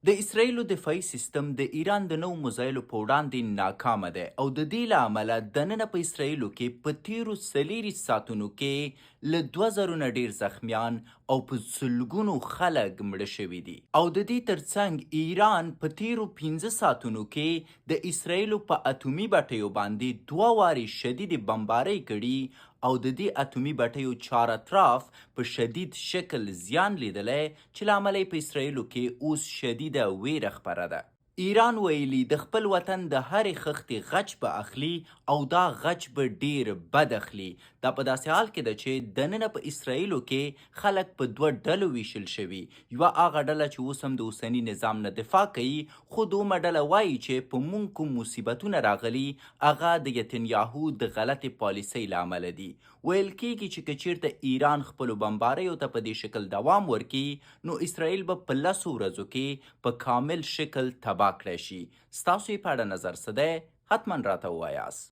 د اسرایلو دفاعي سیستم د ایران د نوو میزایلو په وړاندې ناکامه دی او د دې له امله دننه په اسرایلو کې په تیرو 40 ساعتونو کې له 2000 نه ډیر زخمیان او په سلګونو خلک مړه شوي دي او د دې ترڅنګ ایران په تیرو 15 ساعتونو کې د اسرایلو په اتومي بټیو باندې 2 وارې شدید بمبارۍ کړي او د دې اتومي بټیو چار اطراف په شدید شکل زیان لیدلی چې له امله په اسرایلو کې اوس شدیده ویره خپره ده. ایران ویلي د خپل وطن د هرې خښتې غچ به اخلي او دا غچ به ډیر بد اخلي. دا په داسې حال کې ده چې دننه په اسرایلو کې خلک په 2 ډلو ویشل شوي. یوه هغه ډله چې اوس هم د اوسني نظام نه دفاع کوي، خو دومره ډله وایي چې په موږ کوم مصیبتونه راغلي هغه د یتنیاهو د غلطې پالیسۍ له امله دي. ویل کیږي چې که چیرته ایران خپلو بمباریو ته په دې شکل دوام ورکړي نو اسرایل به په 10 ورځو کې په کامل شکل تباه کړی شي. ستاسو یې په اړه نظر څه دی؟ حتما راته ووایاست.